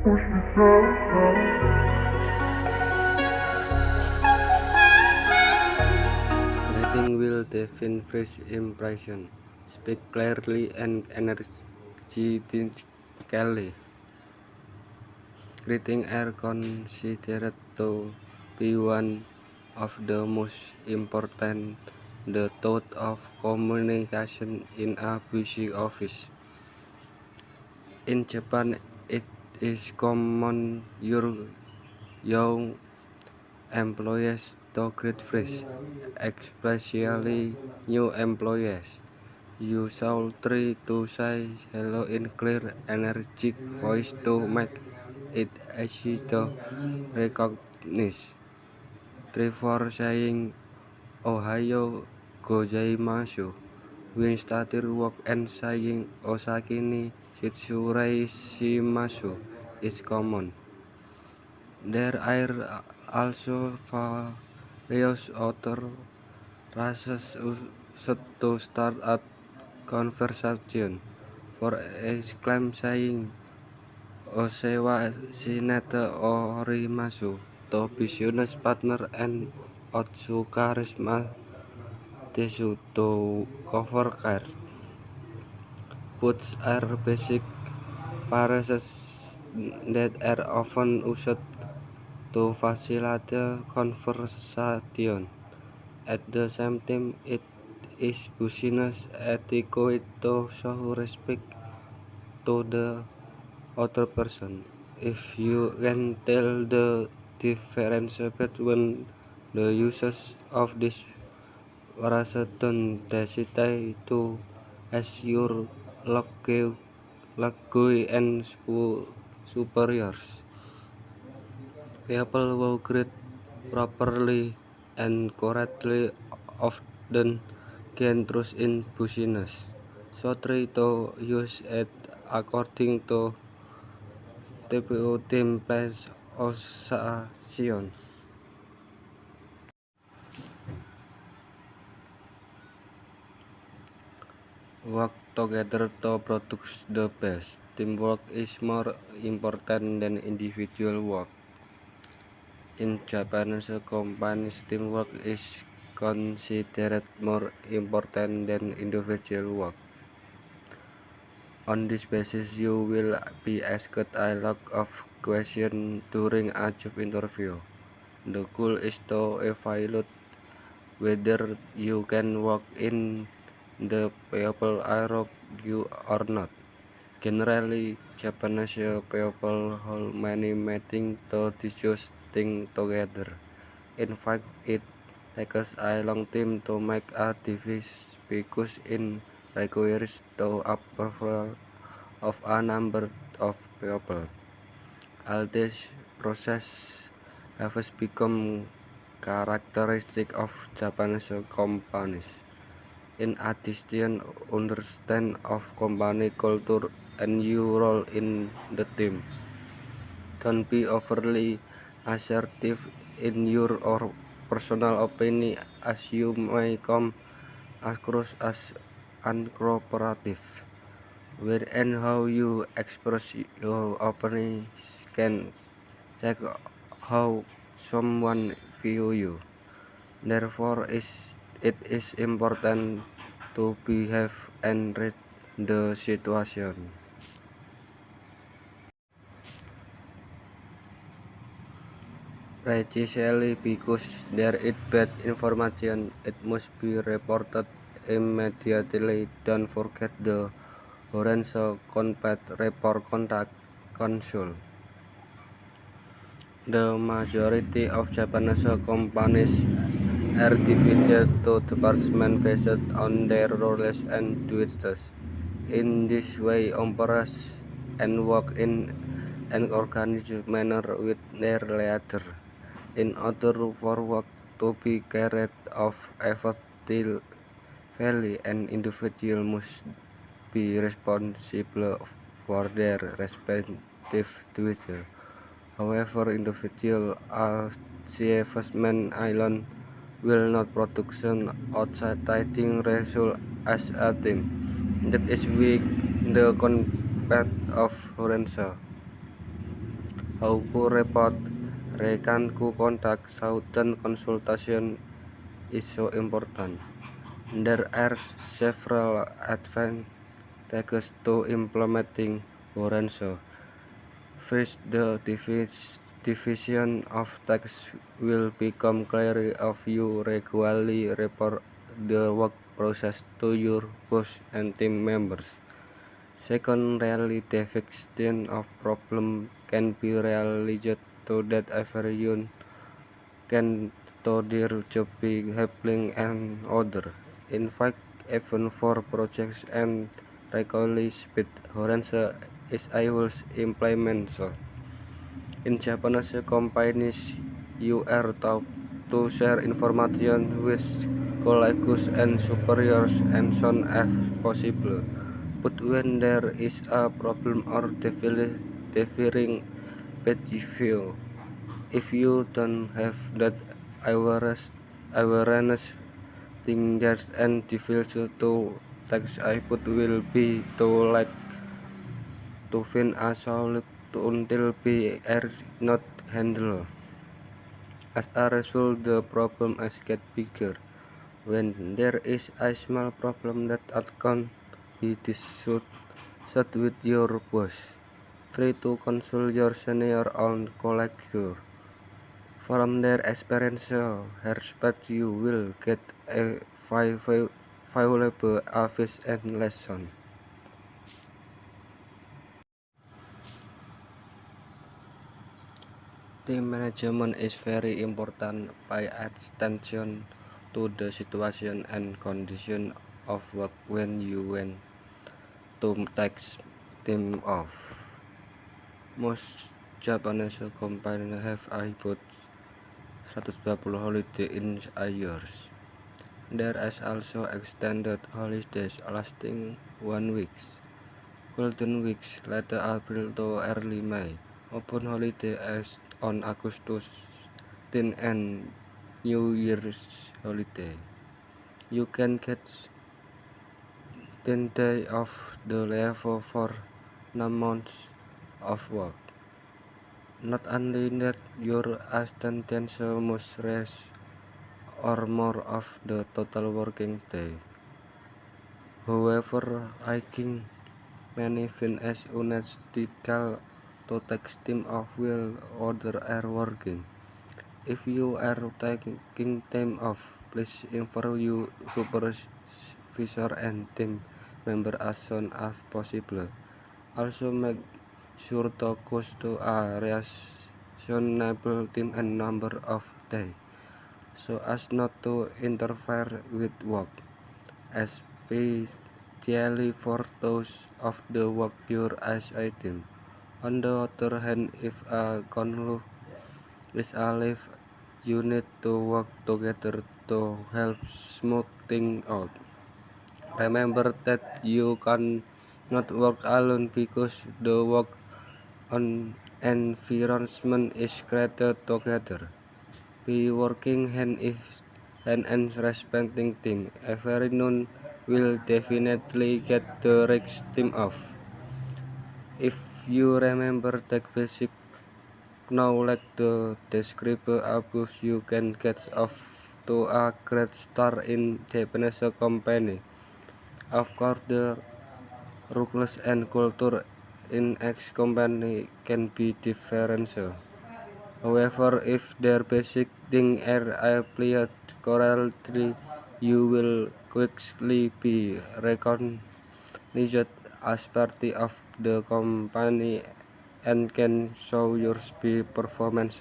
Greeting will define first impression. Speak clearly and energetically. Greetings are considered to be one of the most important methods of communication in a busy office. In Japan, it is common your young employees to greet first, especially new employees. You should try to say hello in clear, energetic voice to make it easy to recognize. Try for saying Ohayo gozaimasu when starting work and saying Osaki ni shitsurei shimasu is common. There are also various other phrases used to start a conversation. For example, saying Osewa Shinete Orimasu to business partner and Otsukaresma Desu to coworker. Both are basic phrases that are often used to facilitate conversation. At the same time, it is business etiquette to show respect to the other person. If you can tell the difference between the uses of this phrase, don't hesitate to ask your colleagues and superiors. People who greet properly and correctly often gain trust in business. So try to use it according to TPU templates association. Work together to produce the best. Teamwork is more important than individual work. In Japanese companies, teamwork is considered more important than individual work. On this basis, you will be asked a lot of questions during a job interview. The goal is to evaluate whether you can work in the people around you or not. Generally, Japanese people hold many meetings to discuss things together. In fact, it takes a long time to make a device because it requires the approval of a number of people. All this process has become characteristic of Japanese companies. In addition, understand of company culture and your role in the team. Don't be overly assertive in your or personal opinion, as you may come across as uncooperative. When and how you express your opinion can check how someone view you. Therefore, it is important to behave and read the situation. Precisely because there is bad information, it must be reported immediately. Don't forget the Horenso Combat Report Contact Console. The majority of Japanese companies are divided to departments based on their roles and duties. In this way, employees and work in an organized manner with their leader. In order for work to be carried out effectively, an individual must be responsible for their respective duties. However, individual achievement alone will not produce outstanding results as a team. That is why the concept of Horenso. Hauku report, rekanku contact, Southern consultation is so important. There are several advantages to implementing Horenso. First, the division of tasks will become clear if you regularly report the work process to your boss and team members. Second, really the extent of problem can be realized so that everyone can do their job by helping and other. In fact, even for projects and regularly speed, Horensa is able to implement so. In Japanese companies, you are taught to share information with colleagues and superiors as soon as possible. But when there is a problem or differing behavior, if you don't have that awareness, things and difficult to text output will be too late to find a solution until they are not handled. As a result, the problem is get bigger. When there is a small problem that can be discussed with your boss, try to consult your senior or colleague. From their experience, respect you will get a valuable advice and lesson. Team management is very important. Pay attention to the situation and condition of work when you want to take time off. Most Japanese companies have about 120 holidays in a year. There is also extended holidays lasting 1 week. Golden weeks late April to early May. Open holiday is on Augustus 10 and New Year's holiday. You can get 10 days off the level for 9 months of work. Not only that, your attendance must rest or more of the total working day. However, I think many find as unethical to take time off while others are working. If you are taking time off, please inform your supervisor and team member as soon as possible. Also make sure to choose to a reasonable time and number of days, so as not to interfere with work, especially for those of the work your as item. On the other hand, if a conflict is a live, you need to work together to help smooth things out. Remember that you cannot work alone because the work on environment is created together. By working hand and respecting team, everyone will definitely get the right team off. If you remember that basic knowledge the describe above, you can get off to a great start in Japanese company. Of course, the rules and culture in each company can be different. However, if their basic things are applied correctly, you will quickly be recognized as part of the company and can show your performance.